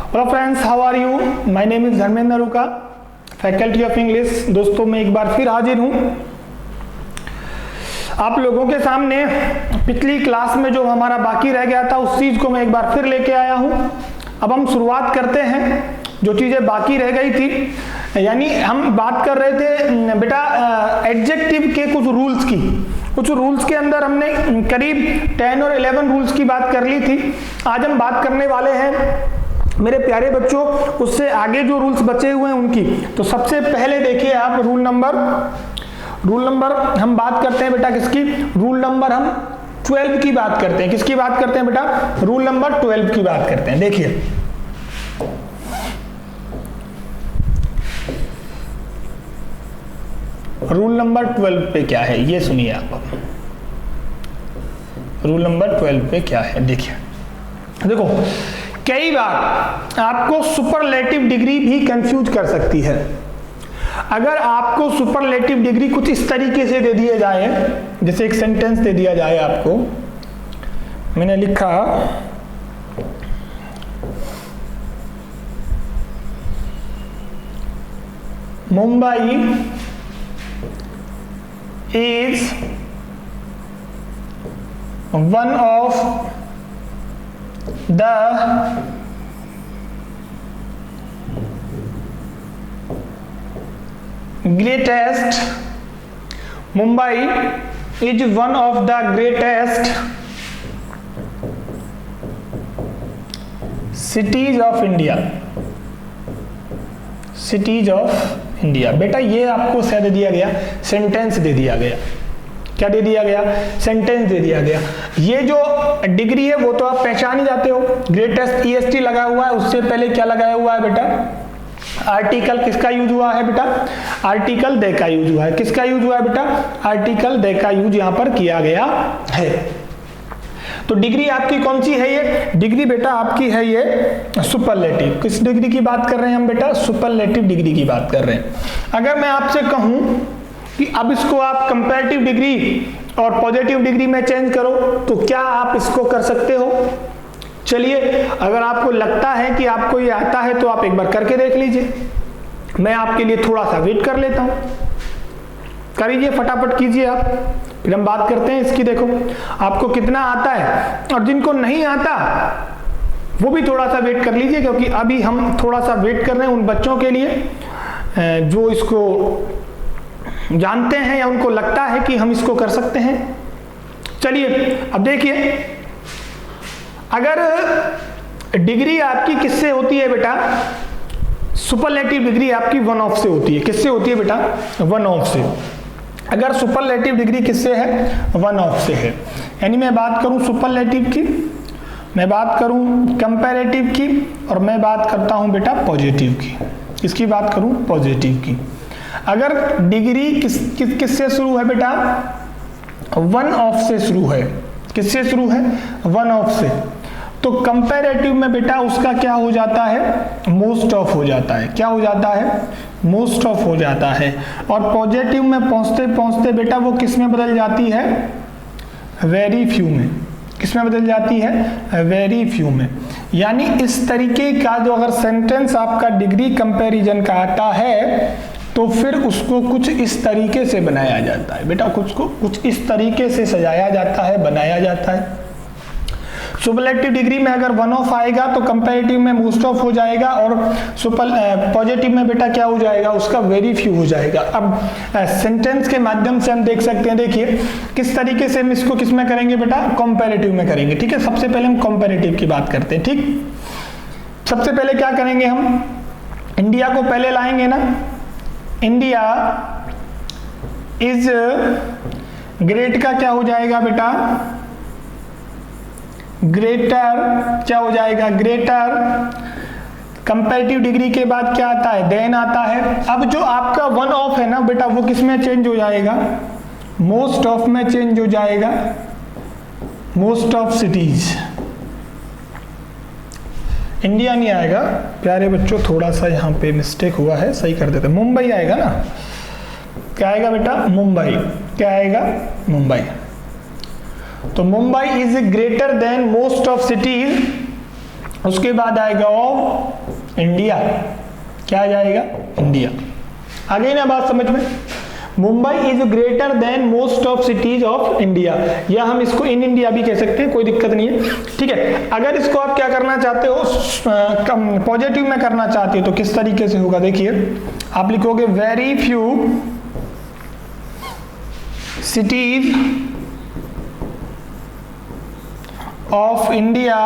Hello friends, how are you? My name is Dharmendra Ruka, faculty of English. दोस्तों मैं एक बार फिर हाजिर हूँ आप लोगों के सामने। पिछली क्लास में जो हमारा बाकी रह गया था उस चीज को मैं एक बार फिर लेके आया हूँ। अब हम शुरुआत करते हैं जो चीजें बाकी रह गई थी, यानी हम बात कर रहे थे बेटा एडजेक्टिव के कुछ रूल्स की। कुछ रूल्स के अंदर हमने करीब 10 और 11 रूल्स की बात कर ली थी। आज हम बात करने वाले हैं मेरे प्यारे बच्चों उससे आगे जो रूल्स बचे हुए हैं उनकी। तो सबसे पहले देखिए आप रूल नंबर हम बात करते हैं बेटा किसकी? रूल नंबर हम 12 की बात करते हैं। किसकी बात करते हैं बेटा? रूल नंबर 12 की बात करते हैं। देखिए रूल नंबर 12 पे क्या है ये सुनिए आप। रूल नंबर 12 पे क्या है देखिए। देखो कई बार आपको सुपरलेटिव डिग्री भी कंफ्यूज कर सकती है। अगर आपको सुपरलेटिव डिग्री कुछ इस तरीके से दे दिया जाए, जैसे एक सेंटेंस दे दिया जाए आपको, मैंने लिखा Mumbai is one of the greatest Mumbai is one of the greatest cities of India। Cities of India. बेटा ये आपको क्या दे दिया गया? सेंटेंस दे दिया गया। क्या दे दिया गया? सेंटेंस दे दिया गया। ये जो डिग्री है वो तो आप पहचान ही जाते हो, ग्रेटेस्ट EST लगा हुआ है। उससे पहले क्या लगाया हुआ है बेटा? आर्टिकल किसका यूज हुआ है बेटा? आर्टिकल दे का यूज हुआ है। किसका यूज हुआ है बेटा? आर्टिकल दे का यूज यहां पर किया गया है। तो डिग्री आपकी कौन सी है? ये डिग्री बेटा आपकी है ये सुपरलेटिव। किस डिग्री की बात कर रहे हैं हम बेटा? सुपरलेटिव डिग्री की बात कर रहे हैं। अगर मैं आपसे कहूं कि अब इसको आप कंपैरेटिव डिग्री और पॉजिटिव डिग्री में चेंज करो तो क्या आप इसको कर सकते हो? चलिए अगर आपको लगता है कि आपको ये आता है तो आप एक बार करके देख लीजिए। मैं आपके लिए थोड़ा सा वेट कर लेता हूं, करिए फटाफट कीजिए आप, फिर हम बात करते हैं इसकी। देखो आपको कितना आता है और जिनको नहीं आता वो भी थोड़ा सा वेट कर लीजिए, क्योंकि अभी हम थोड़ा सा वेट कर रहे हैं उन बच्चों के लिए जो इसको जानते हैं या उनको लगता है कि हम इसको कर सकते हैं। चलिए अब देखिए, अगर डिग्री आपकी किससे होती है बेटा? सुपरलेटिव डिग्री आपकी वन ऑफ से होती है। किससे होती है बेटा? वन ऑफ से। अगर सुपरलेटिव डिग्री किससे है? वन ऑफ से है। यानी मैं बात करूं सुपरलेटिव की, मैं बात करूं कंपैरेटिव की, और मैं बात करता हूं बेटा पॉजिटिव की। किसकी बात करूं? पॉजिटिव की। अगर डिग्री किससे शुरू है बेटा? वन ऑफ से शुरू है। किससे शुरू है? वन ऑफ से। तो कंपैरेटिव में बेटा उसका क्या हो जाता है? मोस्ट ऑफ हो जाता है। क्या हो जाता है? मोस्ट ऑफ हो जाता है। और पॉजिटिव में पहुंचते पहुंचते बेटा वो किस में बदल जाती है? वेरी फ्यू में। किस में बदल जाती है? वेरी फ्यू में। यानी इस तरीके का जो अगर सेंटेंस आपका डिग्री कंपैरिजन का आता है तो फिर उसको कुछ इस तरीके से बनाया जाता है बेटा, कुछ इस तरीके से सजाया जाता है, बनाया जाता है। सुपरलेटिव डिग्री में अगर वन ऑफ आएगा तो कंपैरेटिव में मोस्ट ऑफ हो जाएगा, और पॉजिटिव में बेटा क्या हो जाएगा? उसका वेरी फ्यू हो जाएगा। अब सेंटेंस के माध्यम से हम देख सकते हैं, देखिए किस तरीके से हम इसको किस में करेंगे बेटा? कंपैरेटिव में करेंगे। ठीक है, सबसे पहले हम कंपैरेटिव की बात करते हैं। ठीक, सबसे पहले क्या करेंगे हम? इंडिया को पहले लाएंगे ना। इंडिया इज ग्रेट का क्या हो जाएगा बेटा? ग्रेटर। क्या हो जाएगा? ग्रेटर। कंपैरेटिव डिग्री के बाद क्या आता है? देन आता है। अब जो आपका वन ऑफ है ना बेटा वो किस में चेंज हो जाएगा? मोस्ट ऑफ में चेंज हो जाएगा। Most of cities. इंडिया नहीं आएगा प्यारे बच्चों, थोड़ा सा यहाँ पे मिस्टेक हुआ है, सही कर देते। मुंबई आएगा ना। क्या आएगा बेटा? मुंबई। क्या आएगा? मुंबई। तो Mumbai is greater than most of cities उसके बाद आएगा ऑफ इंडिया, क्या आ जाएगा, इंडिया। आ गई ना बात समझ में। Mumbai is greater than most of cities of India, या हम इसको इन इंडिया भी कह सकते हैं, कोई दिक्कत नहीं है, ठीक है। अगर इसको आप क्या करना चाहते हो, पॉजिटिव में करना चाहते हो तो किस तरीके से होगा, देखिए आप लिखोगे very few cities of India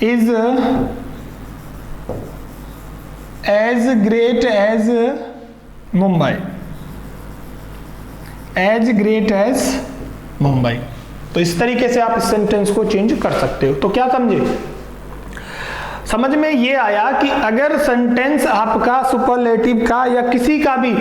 is as great as Mumbai, as great as Mumbai। तो इस तरीके से आप इस सेंटेंस को चेंज कर सकते हो। तो क्या समझे, समझ में ये आया कि अगर सेंटेंस आपका सुपरलेटिव का या किसी का भी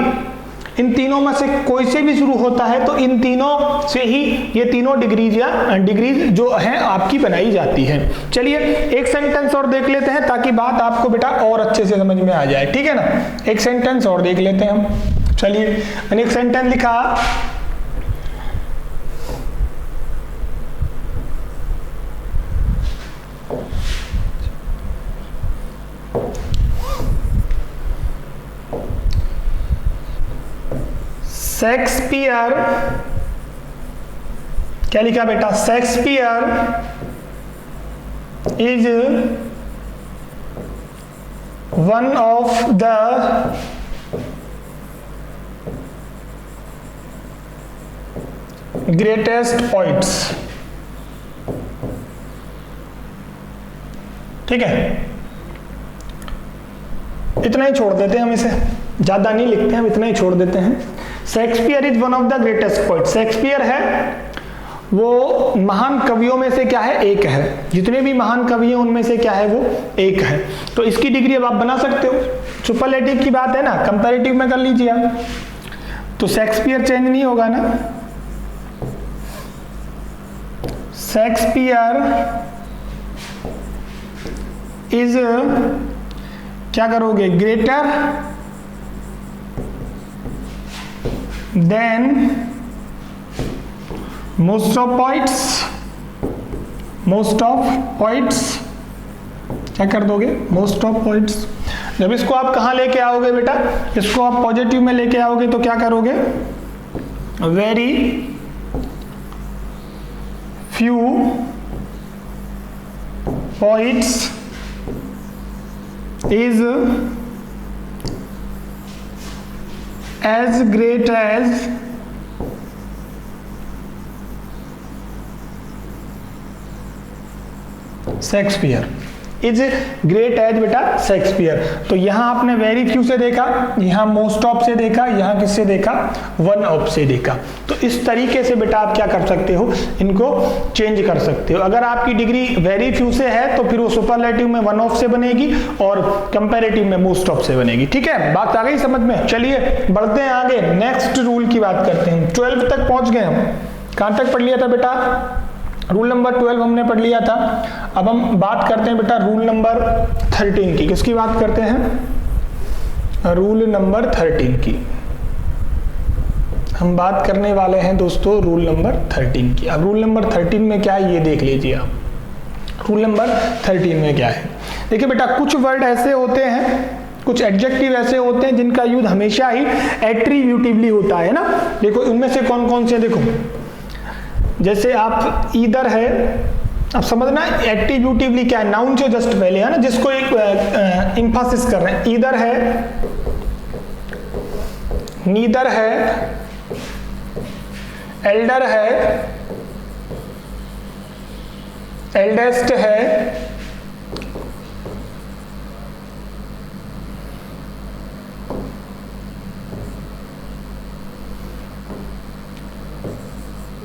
इन तीनों में से कोई से भी शुरू होता है तो इन तीनों से ही ये तीनों डिग्रीज या डिग्रीज जो है आपकी बनाई जाती है। चलिए एक सेंटेंस और देख लेते हैं ताकि बात आपको बेटा और अच्छे से समझ में आ जाए, ठीक है ना। एक सेंटेंस और देख लेते हैं हम। चलिए मैंने एक सेंटेंस लिखा, शेक्सपियर, क्या लिखा बेटा, Shakespeare is one of the greatest poets, ठीक है। इतना ही छोड़ देते हैं हम, इसे ज्यादा नहीं लिखते हैं, हम इतना ही छोड़ देते हैं। Shakespeare is one of the greatest poet, Shakespeare है वो महान कवियों में से क्या है, एक है। जितने भी महान कवि हैं उनमें से क्या है, वो एक है। तो इसकी डिग्री अब आप बना सकते हो। सुपरलेटिव की बात है ना, कंपैरेटिव में कर लीजिए आप, तो शेक्सपियर चेंज नहीं होगा ना। शेक्सपियर इज, क्या करोगे, greater than most of poets, most of poets, क्या कर दोगे, मोस्ट ऑफ पोइट्स। जब इसको आप कहाँ लेके आओगे बेटा, इसको आप पॉजिटिव में लेके आओगे तो क्या करोगे, very few poets is as great as Shakespeare, is great as बेटा शेक्सपियर। तो यहां आपने वेरी फ्यू से देखा, यहां मोस्ट ऑफ से देखा, यहां किससे देखा, वन ऑफ से देखा। तो इस तरीके से बेटा आप क्या कर सकते हो, इनको चेंज कर सकते हो। अगर आपकी डिग्री वेरी फ्यू से है तो फिर वो सुपरलेटिव में वन ऑफ से बनेगी और कंपैरेटिव में मोस्ट ऑफ से बनेगी, ठीक है। बात आ गई समझ में। चलिए बढ़ते हैं आगे, नेक्स्ट रूल की बात करते हैं। 12 तक पहुंच गए हम, कहां तक पढ़ लिया था बेटा, रूल नंबर 12 हमने पढ़ लिया था। अब हम बात करते हैं बेटा रूल नंबर 13 की। किसकी बात करते हैं, रूल नंबर 13 की। हम बात करने वाले हैं दोस्तों रूल नंबर 13 की। अब रूल नंबर 13 में क्या है ये देख लीजिए आप। रूल नंबर 13 में क्या है, देखिए बेटा, कुछ वर्ड ऐसे होते हैं, कुछ एडजेक्टिव ऐसे होते हैं जिनका यूज हमेशा ही एट्रीब्यूटिवली होता है ना। देखो उनमें से कौन कौन से, देखो जैसे आप ईदर है, अब समझना एट्रीब्यूटिवली क्या है, नाउन से जस्ट पहले है ना, जिसको एक इंफासिस कर रहे हैं। ईदर है, नीदर है, एल्डर है, एल्डेस्ट है,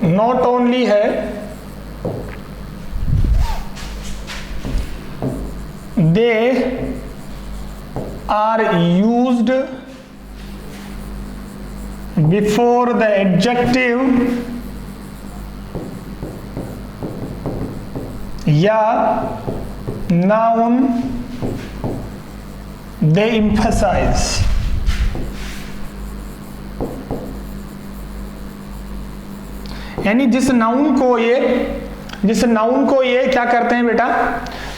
नॉट ओनली है, they are used before the adjective, या नाउन दे emphasize। यानी जिस नाउन को ये जिस नाउन को ये क्या करते हैं बेटा,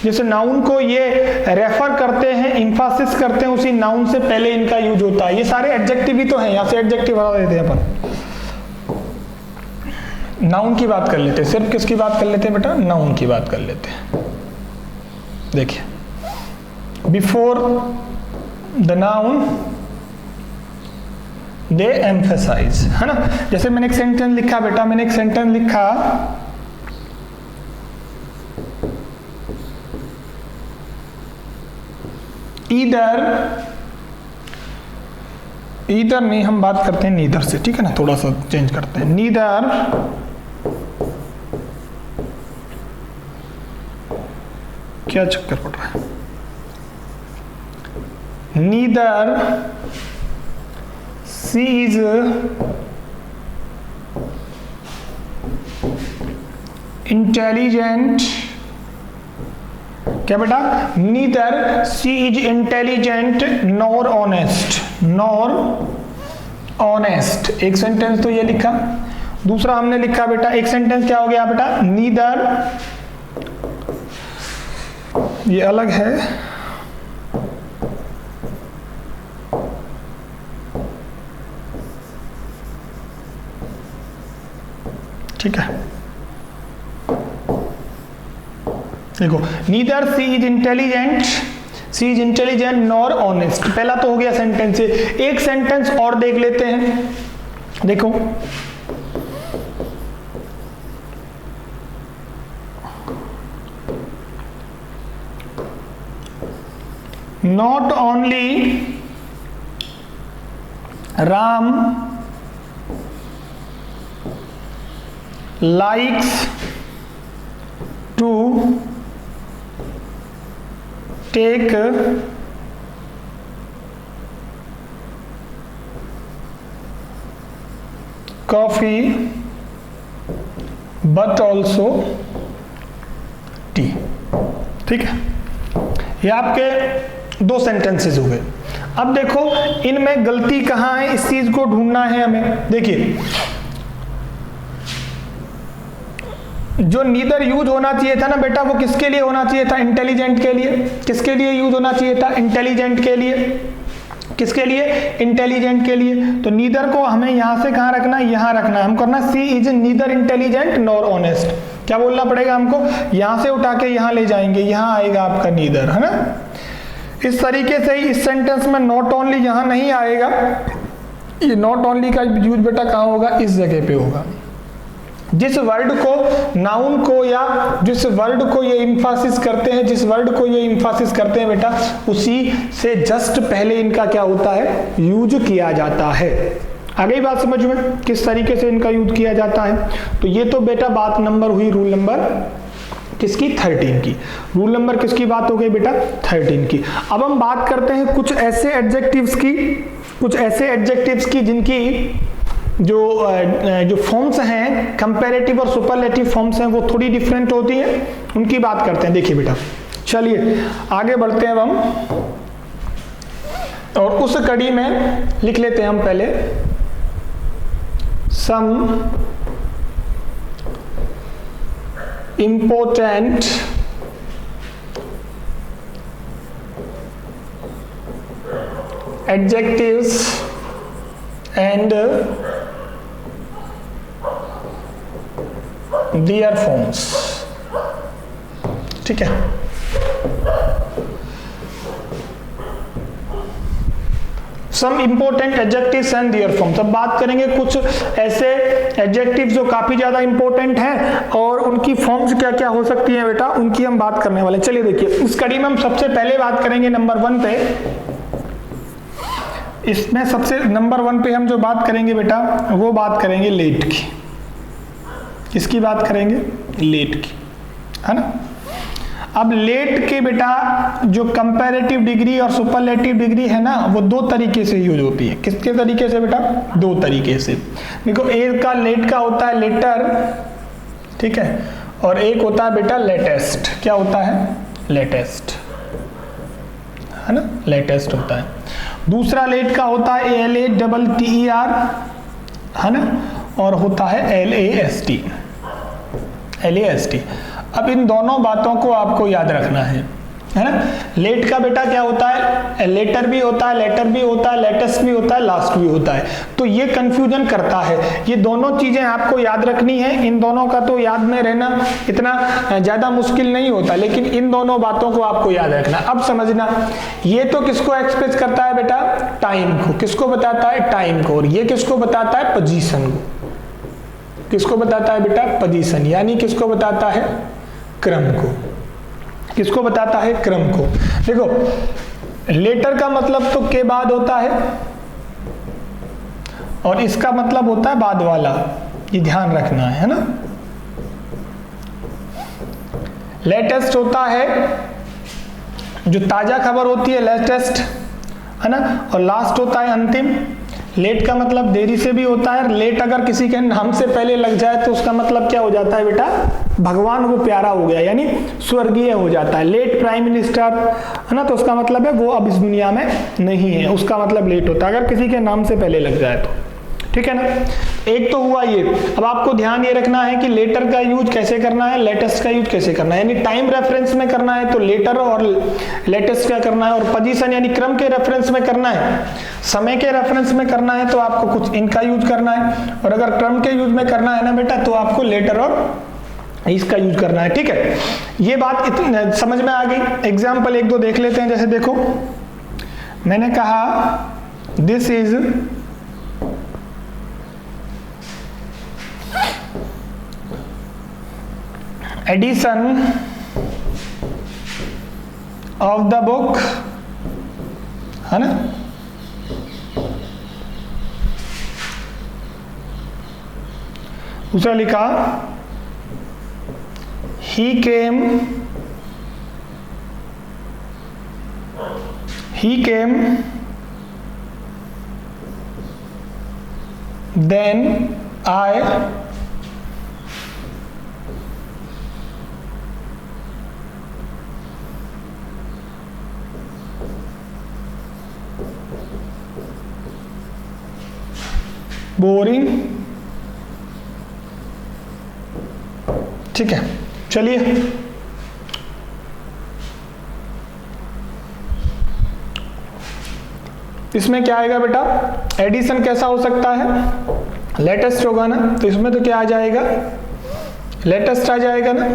जिस नाउन को ये रेफर करते हैं, इंफासिस करते हैं, उसी नाउन से पहले इनका यूज होता है। ये सारे एडजेक्टिव ही तो हैं, यहां से एडजेक्टिव हटा देते हैं अपन। नाउन की बात कर लेते हैं, सिर्फ किसकी बात कर लेते हैं बेटा, नाउन की बात कर लेते हैं। देखिए, before the noun they emphasize, है ना। जैसे मैंने एक सेंटेंस लिखा बेटा, मैंने एक सेंटेंस लिखा, ईदर नहीं, हम बात करते हैं नीदर से, ठीक है ना, थोड़ा सा चेंज करते हैं। नीदर क्या चक्कर पड़ रहा है, नीदर सी इज इंटेलिजेंट, क्या बेटा, neither she is intelligent nor honest, nor honest. एक सेंटेंस तो ये लिखा। दूसरा हमने लिखा बेटा, एक सेंटेंस क्या हो गया बेटा, नीदर, ये अलग है, ठीक है। देखो, neither she is intelligent nor honest, पहला तो हो गया सेंटेंस। एक सेंटेंस और देख लेते हैं, देखो, not only Ram likes to take coffee but also tea, ठीक है। ये आपके दो सेंटेंसेस हो गए। अब देखो, इनमें गलती कहाँ है, इस चीज को ढूंढना है हमें। देखिए, जो नीदर यूज होना चाहिए था ना बेटा, वो किसके लिए होना चाहिए था, इंटेलिजेंट के लिए। किसके लिए यूज होना चाहिए था, इंटेलिजेंट के लिए। किसके लिए, इंटेलिजेंट के लिए। तो नीदर को हमें यहां से कहां रखना है, यहां रखना है। हम करना she is neither intelligent nor honest. क्या बोलना पड़ेगा हमको, यहां से उठा के यहां ले जाएंगे, यहां आएगा आपका नीदर, है ना। इस तरीके से ही इस सेंटेंस में नॉट ओनली यहां नहीं आएगा, ये नॉट ओनली का यूज बेटा कहां होगा, इस जगह पे होगा। जिस वर्ड को, नाउन को, या जिस वर्ड को ये इंफासिस करते हैं, जिस वर्ड को ये इंफासिस करते हैं बेटा, उसी से जस्ट पहले इनका क्या होता है, यूज किया जाता है। आ गई बात समझ में, किस तरीके से इनका यूज किया जाता है। तो ये तो बेटा बात नंबर हुई, रूल नंबर किसकी, 13 की। रूल नंबर किसकी बात हो गई बेटा, 13 की। अब हम बात करते हैं कुछ ऐसे एडजेक्टिव्स की, कुछ ऐसे एडजेक्टिव्स की जिनकी जो फॉर्म्स हैं, कंपैरेटिव और सुपरलेटिव फॉर्म्स हैं, वो थोड़ी डिफरेंट होती हैं, उनकी बात करते हैं। देखिए बेटा, चलिए आगे बढ़ते हैं हम, और उस कड़ी में लिख लेते हैं हम पहले सम important adjectives and their forms, ठीक है। Some important adjectives and their forms। अब बात करेंगे कुछ ऐसे एडजेक्टिव जो काफी ज्यादा इंपॉर्टेंट हैं और उनकी फॉर्म्स क्या क्या हो सकती हैं बेटा, उनकी हम बात करने वाले। चलिए देखिए, इस कड़ी में हम सबसे पहले बात करेंगे नंबर 1 पे। इसमें सबसे नंबर 1 पे हम जो बात करेंगे बेटा, वो बात करेंगे लेट की। किसकी बात करेंगे, लेट की, है ना। अब लेट के बेटा जो कंपैरेटिव डिग्री और सुपरलेटिव डिग्री है ना, वो दो तरीके से यूज होती है। किसके तरीके से बेटा, दो तरीके से। देखो, एक का लेट का होता है लेटर, ठीक है, और एक होता है बेटा लेटेस्ट। क्या होता है, लेटेस्ट, है ना, लेटेस्ट होता है। दूसरा लेट का होता है LATTER, है ना, और होता है LAST, LAST। अब इन दोनों बातों को आपको याद रखना है ना। लेट का बेटा क्या होता है, लेटर भी होता है, लेटर भी होता है, लेटेस्ट भी होता है, लास्ट भी होता है। तो ये कंफ्यूजन करता है। ये दोनों चीजें आपको याद रखनी है। इन दोनों का तो याद में रहना इतना ज्यादा मुश्किल नहीं होता, लेकिन इन दोनों बातों को आपको याद रखना। अब समझना, ये तो किसको एक्सप्रेस करता है बेटा, टाइम को। किसको बताता है, टाइम को। और ये किसको बताता है, पोजीशन को। किसको बताता है बेटा, पोजीशन, यानी किसको बताता है, क्रम को। किसको बताता है, क्रम को। देखो, लेटर का मतलब तो के बाद होता है और इसका मतलब होता है बाद वाला, ये ध्यान रखना है ना। लेटेस्ट होता है जो ताजा खबर होती है, लेटेस्ट, है ना। और लास्ट होता है अंतिम। लेट का मतलब देरी से भी होता है। लेट अगर किसी के नाम से पहले लग जाए तो उसका मतलब क्या हो जाता है बेटा, भगवान को प्यारा हो गया, यानी स्वर्गीय हो जाता है। लेट प्राइम मिनिस्टर, है ना, तो उसका मतलब है वो अब इस दुनिया में नहीं है, उसका मतलब लेट होता है अगर किसी के नाम से पहले लग जाए तो। ठीक है ना। एक तो हुआ ये। अब आपको ध्यान ये रखना है कि लेटर का यूज कैसे करना है, लेटेस्ट का यूज कैसे करना है। यानी टाइम रेफरेंस में करना है तो लेटर और लेटेस्ट का करना है, और पोजीशन यानी क्रम के रेफरेंस में करना है, समय के रेफरेंस में करना है तो आपको कुछ इनका यूज करना है। और अगर क्रम के यूज में करना है ना बेटा, तो आपको लेटर और इसका यूज करना है। ठीक है, ये बात समझ में आ गई। एग्जाम्पल एक दो देख लेते हैं। जैसे देखो, मैंने कहा this is edition of the book, है ना। दूसरा लिखा he came then I boring. ठीक है, चलिए इसमें क्या आएगा बेटा, एडिशन कैसा हो सकता है, लेटेस्ट होगा ना, तो इसमें तो क्या आ जाएगा, लेटेस्ट आ जाएगा ना।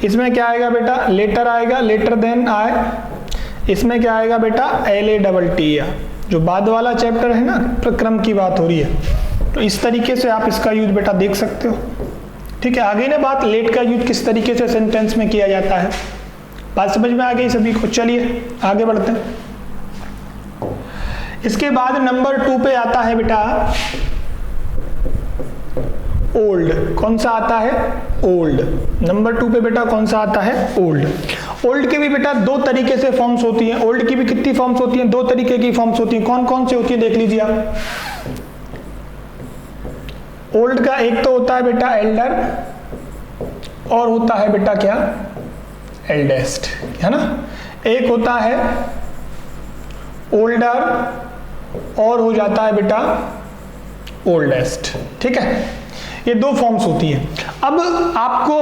इसमें क्या आएगा बेटा, लेटर आएगा, लेटर देन आए। इसमें क्या आएगा बेटा, LATT, जो बाद वाला चैप्टर है ना, क्रम की बात हो रही है। तो इस तरीके से आप इसका यूज बेटा देख सकते हो। ठीक है, आगे ना बात लेट का यूज किस तरीके से सेंटेंस में किया जाता है, बात समझ में आ गई सभी को। चलिए आगे बढ़ते हैं। इसके बाद नंबर 2 पे आता है बेटा ओल्ड। कौन सा आता है, ओल्ड। नंबर 2 पे बेटा कौन सा आता है, ओल्ड। ओल्ड की भी बेटा दो तरीके से फॉर्म्स होती हैं। ओल्ड की भी कितनी फॉर्म्स होती हैं, दो तरीके की फॉर्म्स होती हैं। कौन कौन सी होती है देख लीजिए आप। ओल्ड का एक तो होता है बेटा एल्डर, और होता है बेटा क्या, एल्डेस्ट, है ना। एक होता है ओल्डर और हो जाता है बेटा ओल्डेस्ट। ठीक है, ये दो फॉर्म्स होती हैं। अब आपको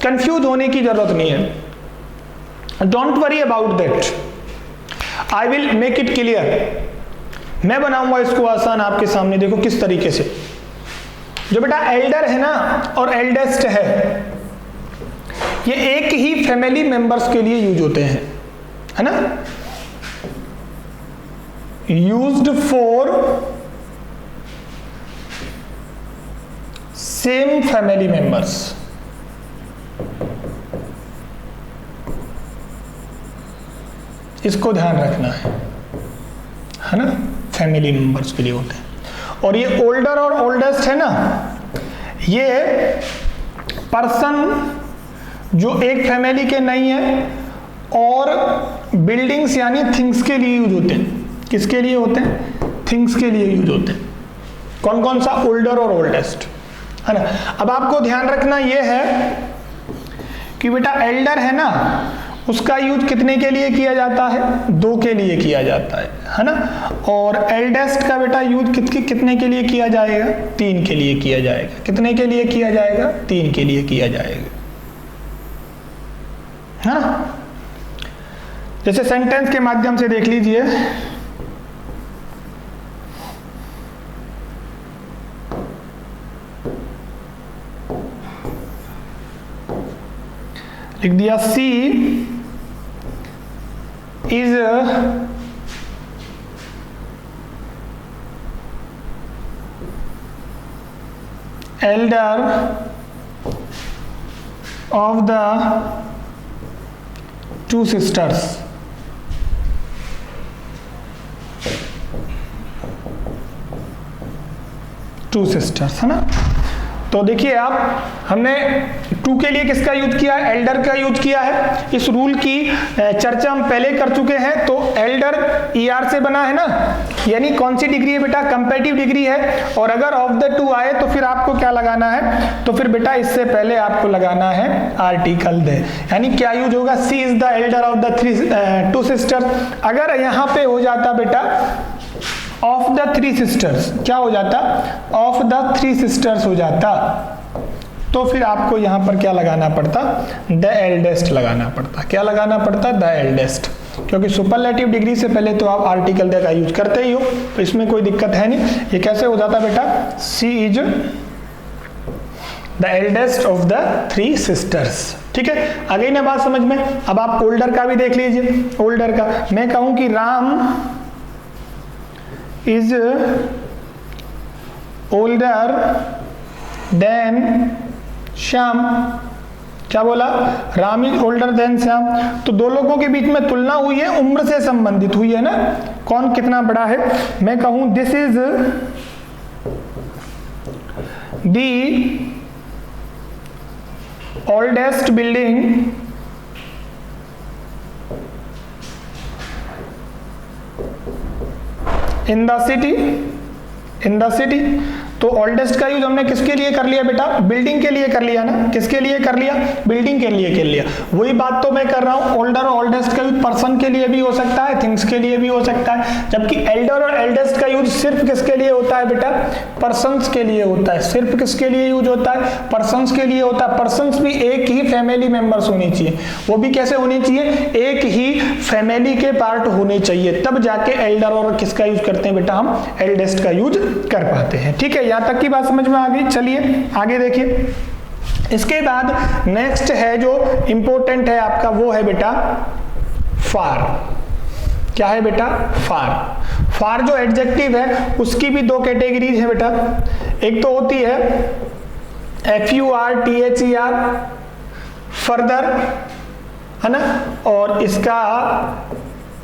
कंफ्यूज होने की जरूरत नहीं है, don't worry about that, I will make it clear. मैं बनाऊंगा इसको आसान आपके सामने। देखो किस तरीके से, जो बेटा एल्डर है ना और एल्डेस्ट है, ये एक ही फैमिली मेंबर्स के लिए यूज होते हैं, है ना। Used for same family members. इसको ध्यान रखना है ना, फैमिली मेंबर्स के लिए होते हैं। और ये ओल्डर और ओल्डेस्ट है ना, ये पर्सन जो एक फैमिली के नहीं है, और बिल्डिंग्स यानी थिंग्स के लिए यूज होते हैं। किसके लिए होते हैं, थिंग्स के लिए यूज होते हैं। कौन कौन सा, ओल्डर और ओल्डेस्ट, है ना। अब आपको ध्यान रखना ये है कि बेटा एल्डर है ना, उसका यूज कितने के लिए किया जाता है? 2 के लिए किया जाता है ना। और एल्डेस्ट का बेटा यूज कितने के लिए किया जाएगा? 3 के लिए किया जाएगा। कितने के लिए किया जाएगा? 3 के लिए किया जाएगा, है ना। जैसे सेंटेंस के माध्यम से देख लीजिए, लिख दिया she is elder of the 2 sisters. Two sisters, है ना। तो देखिए आप, हमने 2 के लिए किसका यूज किया है? एल्डर का यूज किया है। इस रूल की चर्चा हम पहले कर चुके हैं। तो एल्डर ER से बना है ना, यानी कौन सी डिग्री है बेटा? कंपैरेटिव डिग्री है। और अगर ऑफ द 2 आए तो फिर आपको क्या लगाना है? तो फिर बेटा इससे पहले आपको लगाना है आर्टिकल दे, यानी क्या यूज होगा? She is the elder of the 2 sisters. अगर यहां पे हो जाता बेटा ऑफ द 3 सिस्टर्स, क्या हो जाता? ऑफ द 3 सिस्टर्स हो जाता, तो फिर आपको यहां पर क्या लगाना पड़ता? द एल्डेस्ट लगाना पड़ता। क्या लगाना पड़ता? द एल्डेस्ट, क्योंकि सुपरलेटिव डिग्री से पहले तो आप आर्टिकल द का यूज करते ही हो, तो इसमें कोई दिक्कत है नहीं। ये कैसे हो जाता बेटा? She is the eldest of the 3 sisters. ठीक है, आ गई ना बात समझ में। अब आप ओल्डर का भी देख लीजिए। ओल्डर का मैं कहूं कि Ram is older than Shyam. क्या बोला? Ram is older than Shyam. तो 2 लोगों के बीच में तुलना हुई है, उम्र से संबंधित हुई है ना, कौन कितना बड़ा है। मैं कहूं this is the oldest building in the city. तो ओल्डेस्ट का यूज हमने किसके लिए कर लिया बेटा? बिल्डिंग के लिए कर लिया ना। किसके लिए कर लिया? बिल्डिंग के लिए कर लिया। वही बात तो मैं कर रहा हूं, ओल्डर और ओल्डेस्ट का यूज पर्सन के लिए भी हो सकता है, थिंग्स के लिए भी हो सकता है। जबकि एल्डर और एल्डेस्ट का यूज सिर्फ किसके लिए होता है बेटा? पर्सन्स के लिए होता है। सिर्फ किसके लिए यूज होता है? पर्सन्स के लिए होता है। पर्सन्स भी एक ही फैमिली मेंबर्स होनी चाहिए। वो भी कैसे होनी चाहिए? एक ही फैमिली के पार्ट होने चाहिए, तब जाके एल्डर और किसका यूज करते हैं बेटा? हम एल्डेस्ट का यूज कर पाते हैं। ठीक है, यहां तक की बात समझ में आ गई। चलिए आगे देखिए। इसके बाद नेक्स्ट है जो इंपॉर्टेंट है आपका, वो है बेटा फार। क्या है बेटा? फार। फार जो एडजेक्टिव है उसकी भी 2 कैटेगरीज है बेटा। एक तो होती है FURTHER, फर्दर, है ना, और इसका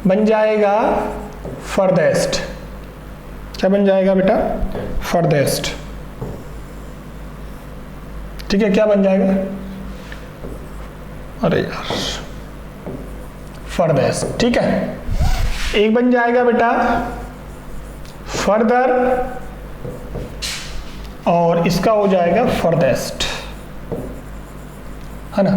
बन जाएगा फर्देस्ट। क्या बन जाएगा बेटा? फर्देस्ट। ठीक है, क्या बन जाएगा? अरे यार, फर्देस्ट। ठीक है, एक बन जाएगा बेटा फर्दर, और इसका हो जाएगा फर्देस्ट, है ना।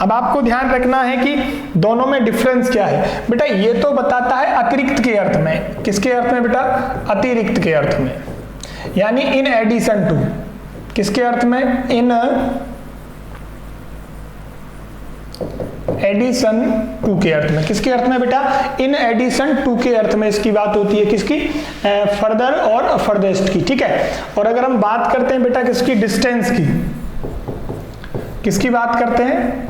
अब आपको ध्यान रखना है कि दोनों में डिफरेंस क्या है बेटा। ये तो बताता है अतिरिक्त के अर्थ में। किसके अर्थ में बेटा? अतिरिक्त के अर्थ में, यानी इन एडिशन टू। किसके अर्थ में? इन एडिशन टू के अर्थ में। किसके अर्थ में बेटा? इन एडिशन टू के अर्थ में इसकी बात होती है। किसकी? फर्दर और फर्देस्ट की। ठीक है, और अगर हम बात करते हैं बेटा किसकी? डिस्टेंस की। किसकी बात करते हैं?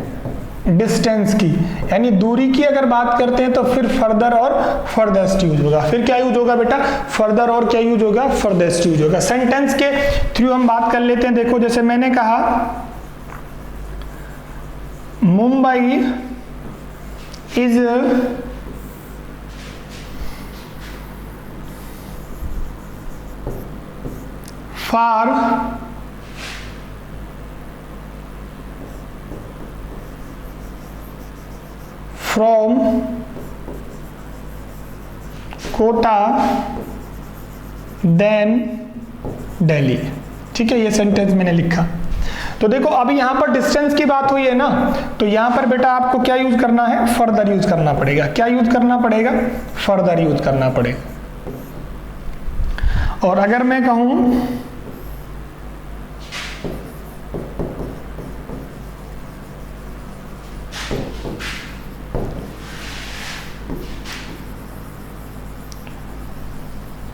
डिस्टेंस की, यानी दूरी की अगर बात करते हैं तो फिर फर्दर और फर्देस्ट यूज होगा। फिर क्या यूज होगा बेटा? फर्दर और क्या यूज होगा? फर्देस्ट यूज होगा। सेंटेंस के थ्रू हम बात कर लेते हैं। देखो, जैसे मैंने कहा Mumbai is far from Kota than Delhi. ठीक है, ये सेंटेंस मैंने लिखा। तो देखो अभी यहाँ पर डिस्टेंस की बात हुई है ना, तो यहाँ पर बेटा आपको क्या यूज करना है, फर्दर यूज करना पड़ेगा। क्या यूज करना पड़ेगा, फर्दर यूज करना पड़ेगा। और अगर मैं कहूं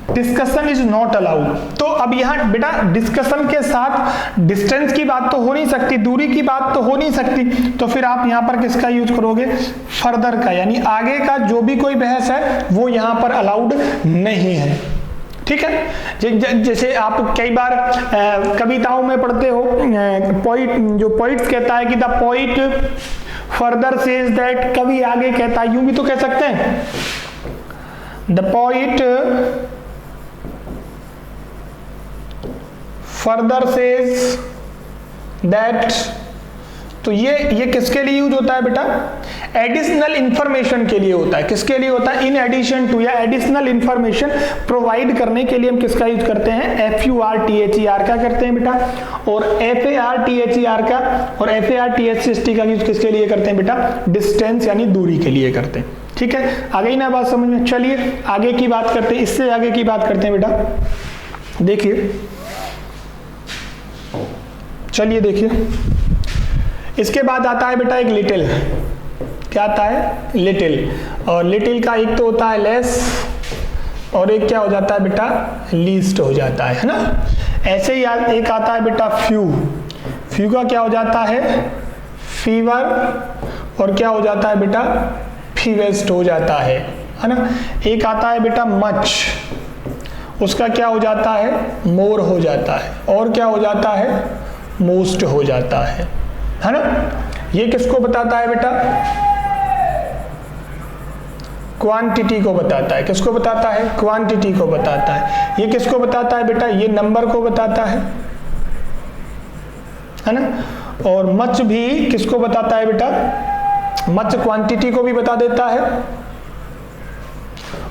डिस्कशन इज नॉट अलाउड, तो अब यहां बेटा डिस्कशन के साथ डिस्टेंस की बात तो हो नहीं सकती, दूरी की बात तो हो नहीं सकती, तो फिर आप यहां पर किसका यूज करोगे, फर्दर का, यानी आगे का जो भी कोई बहस है वो यहां पर अलाउड नहीं है। ठीक है, जैसे आप कई बार कविताओं में पढ़ते हो, पोइट जो पोइट्स कहता है कि the poet further says that, कवि आगे कहता है, यूं भी तो कह सकते हैं, the poet further says that. तो ये किसके लिए यूज होता है बेटा, एडिशनल इंफॉर्मेशन के लिए होता है। किसके लिए होता है, इन एडिशन टू, या एडिशनल इंफॉर्मेशन प्रोवाइड करने के लिए हम किसका यूज करते हैं, FURTHER का करते हैं बेटा, और FARTHER का और FARTHST का यूज किसके लिए करते हैं बेटा, डिस्टेंस यानी दूरी के लिए करते हैं। ठीक है, आ गई ना बात समझ में। चलिए आगे की बात करते हैं, इससे आगे की बात करते हैं बेटा। देखिए, चलिए देखिए, इसके बाद आता है बेटा एक लिटिल। क्या आता है, लिटिल। और लिटिल का एक तो होता है लेस और एक क्या हो जाता है बेटा, लीस्ट हो जाता है ना। ऐसे ही एक आता है बेटा फ्यू। फ्यू का क्या हो जाता है, फीवर, और क्या हो जाता है बेटा, फीवेस्ट हो जाता है ना। एक आता है बेटा मच, उसका क्या हो जाता है, मोर हो जाता है, और क्या हो जाता है, मोस्ट हो जाता है ना। ये किसको बताता है बेटा, क्वांटिटी को बताता है। किसको बताता है, क्वांटिटी को बताता है। ये किसको बताता है बेटा, ये नंबर को बताता है ना। और मच भी किसको बताता है बेटा, मच क्वांटिटी को भी बता देता है,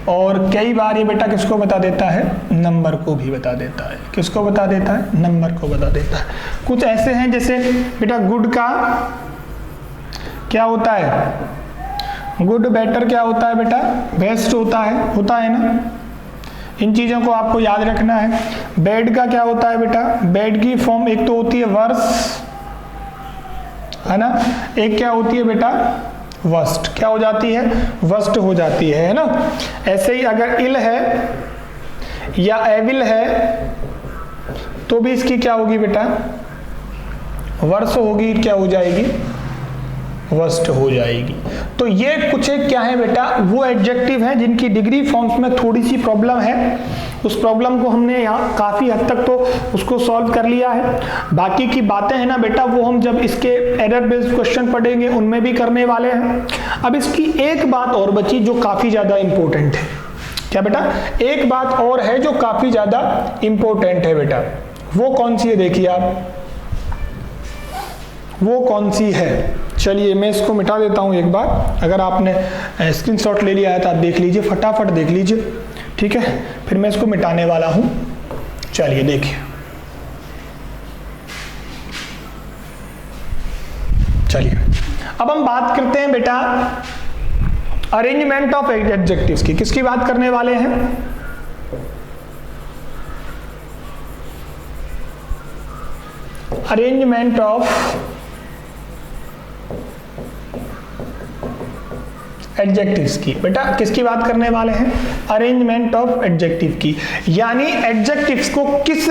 और कई बार ये बेटा किसको बता देता है, नंबर को भी बता देता है। किसको बता देता है, नंबर को बता देता है। कुछ ऐसे हैं जैसे बेटा गुड का क्या होता है, गुड, बेटर क्या होता है बेटा, बेस्ट होता है ना। इन चीजों को आपको याद रखना है। बैड का क्या होता है बेटा, बैड की फॉर्म एक तो होती है वर्स है ना, एक क्या होती है बेटा, वर्स्ट। क्या हो जाती है, वर्स्ट हो जाती है ना। ऐसे ही अगर इल है या एविल है तो भी इसकी क्या होगी बेटा, वर्स होगी, क्या हो जाएगी, वर्स्ट हो जाएगी। तो ये कुछ एक क्या है बेटा, वो एडजेक्टिव हैं जिनकी डिग्री फॉर्म्स में थोड़ी सी प्रॉब्लम है। उस प्रॉब्लम को हमने यहाँ काफ़ी हद तक तो उसको सॉल्व कर लिया है। बाकी की बातें हैं ना बेटा, वो हम जब इसके एरर बेस्ड क्वेश्चन पढ़ेंगे उनमें भी करने वाले हैं। अब इसकी एक बात और बची जो काफ़ी ज़्यादा इम्पोर्टेंट है। क्या बेटा, एक बात और है जो काफ़ी ज़्यादा इम्पोर्टेंट है बेटा। वो कौन सी है, देखिए आप, वो कौन सी है। चलिए मैं इसको मिटा देता हूं एक बार। अगर आपने स्क्रीनशॉट ले लिया है तो आप देख लीजिए, फटाफट देख लीजिए, ठीक है। फिर मैं इसको मिटाने वाला हूं। चलिए देखिए, चलिए अब हम बात करते हैं बेटा अरेंजमेंट ऑफ एडजेक्टिव्स की। किसकी बात करने वाले हैं, अरेंजमेंट ऑफ एडजेक्टिव्स की। बेटा किसकी बात करने वाले हैं, अरेंजमेंट ऑफ एडजेक्टिव की, यानी एडजेक्टिव्स को किस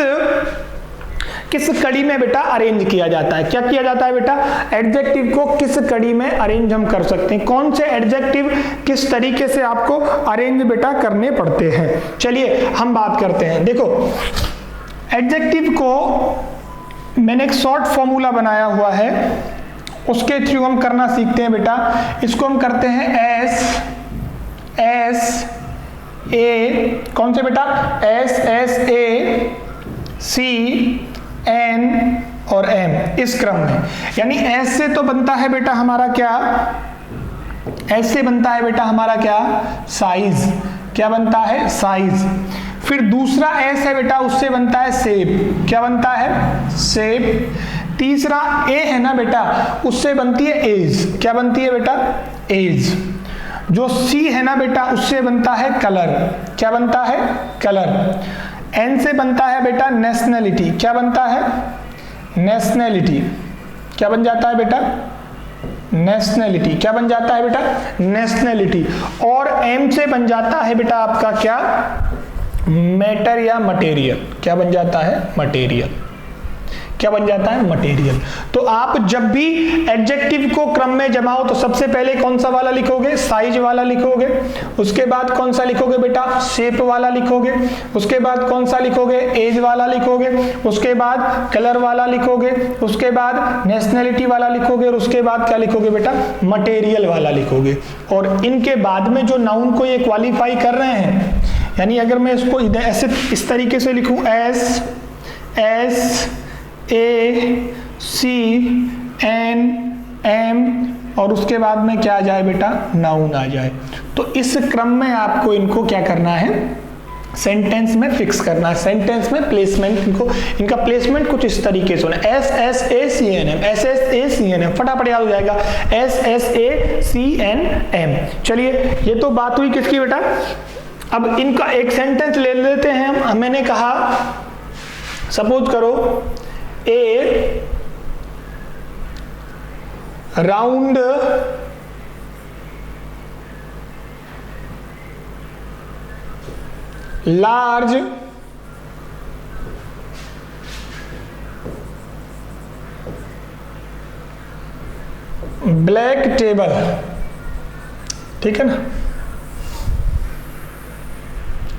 कड़ी में बेटा अरेंज किया जाता है। क्या किया जाता है बेटा, एडजेक्टिव को किस कड़ी में अरेंज हम कर सकते हैं, कौन से एडजेक्टिव किस तरीके से आपको अरेंज बेटा करने पड़ते हैं। चलिए हम बात करते हैं। देखो एडजेक्टिव को मैंने एक शॉर्ट फॉर्मूला बनाया हुआ है, उसके थ्रू हम करना सीखते हैं बेटा। इसको हम करते हैं एस ए, कौन से बेटा, एस ए सी एन और एम, इस क्रम में। यानी एस से तो बनता है बेटा हमारा क्या, एस से बनता है बेटा हमारा क्या, साइज। क्या बनता है, साइज। फिर दूसरा एस है बेटा, उससे बनता है शेप। क्या बनता है, शेप। तीसरा ए है ना बेटा, उससे बनती है एज। क्या बनती है बेटा? एज। जो सी है ना बेटा, उससे बनता है कलर। क्या बनता है? कलर। एन से बनता है बेटा नेशनैलिटी। क्या बनता है? नेशनैलिटी। क्या बन जाता है बेटा? नेशनैलिटी। क्या बन जाता है बेटा? नेशनैलिटी। और एम से बन जाता है बेटा आपका क्या? मैटर या मटेरियल। क्या बन जाता है? मटेरियल। क्या बन जाता है? मटेरियल। तो आप जब भी एडजेक्टिव को क्रम में जमाओ तो सबसे पहले कौन सा वाला लिखोगे? साइज वाला लिखोगे। उसके बाद कौन सा लिखोगे बेटा? शेप वाला लिखोगे। उसके बाद कौन सा लिखोगे? एज वाला लिखोगे। उसके बाद कलर वाला लिखोगे। उसके बाद नेशनैलिटी वाला लिखोगे। और उसके बाद क्या लिखोगे बेटा? मटेरियल वाला लिखोगे। और इनके बाद में जो नाउन को ये क्वालिफाई कर रहे हैं, यानी अगर मैं इसको ऐसे इस तरीके से लिखूं, S A C N M, और उसके बाद में क्या आ जाए बेटा? नाउन आ जाए। तो इस क्रम में आपको इनको क्या करना है? सेंटेंस में फिक्स करना है। सेंटेंस में प्लेसमेंट, इनका प्लेसमेंट कुछ इस तरीके से होना। S S A C N M, S S A C N M, फटाफट याद हो जाएगा। S S A C N M. चलिए, ये तो बात हुई किसकी बेटा? अब इनका एक सेंटेंस ले लेते हैं हम। मैंने कहा सपोज करो A round large black table. ठीक है ना?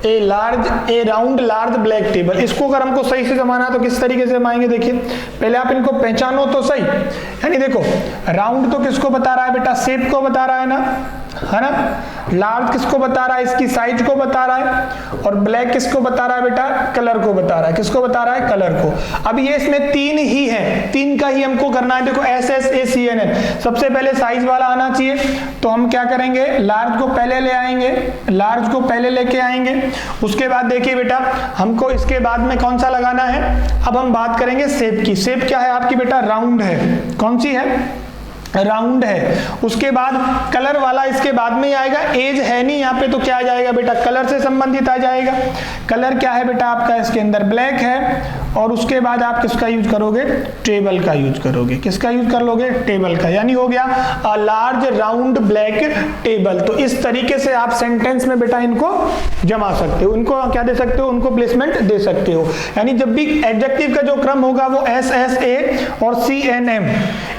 A round large black table. इसको अगर हमको सही से जमाना तो किस तरीके से जमाएंगे? देखिए, पहले आप इनको पहचानो तो सही। यानी देखो, राउंड तो किसको बता रहा है बेटा? शेप को बता रहा है ना? लार्ज किसको बता रहा है? इसकी साइज को बता रहा है। और ब्लैक किसको बता रहा है बेटा? कलर को बता रहा है। किसको बता रहा है? कलर को। अब ये इसमें तीन ही है, तीन का ही हमको करना है। देखो, S S A C N N, सबसे पहले साइज वाला आना चाहिए। तो हम क्या करेंगे? लार्ज को पहले ले आएंगे, लार्ज को पहले लेके आएंगे। उसके बाद देखिए बेटा, हमको इसके बाद में कौन सा लगाना है? अब हम बात करेंगे शेप की। शेप क्या है आपकी बेटा? राउंड है। कौन सी है? राउंड है। उसके बाद कलर वाला इसके बाद में ही आएगा। एज है नहीं यहाँ पे, तो क्या आ जाएगा बेटा? कलर से संबंधित आ जाएगा। कलर क्या है बेटा आपका? इसके अंदर ब्लैक है। और उसके बाद आप किसका यूज करोगे? टेबल का यूज करोगे। किसका यूज कर लोगे? टेबल का। यानी हो गया a large round black table. तो इस तरीके से आप सेंटेंस में बेटा इनको जमा सकते हो। उनको क्या दे सकते हो? उनको प्लेसमेंट दे सकते हो। यानी जब भी एडजेक्टिव का जो क्रम होगा वो एस एस ए और सी एन एम,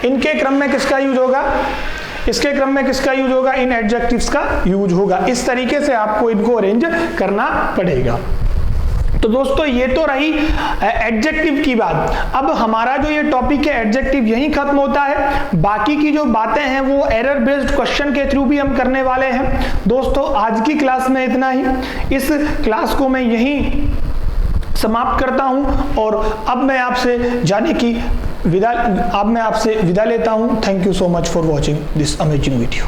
इनके क्रम में किसका यूज होगा? इसके क्रम में किसका यूज होगा? इन एडजेक्टिव्स का यूज होगा। इस तरीके से आपको इनको अरेंज करना पड़ेगा। तो दोस्तों, ये तो रही एडजेक्टिव की बात। अब हमारा जो ये टॉपिक है एडजेक्टिव यहीं खत्म होता है। बाकी की जो बातें हैं वो एरर बेस्ड क्वेश्चन के थ्रू भी हम करने वाले हैं। दोस्तों, आज की क्लास में इतना ही। इस क्लास को मैं यहीं समाप्त करता हूं और अब मैं आपसे विदा लेता हूं। Thank you so much for watching this amazing video.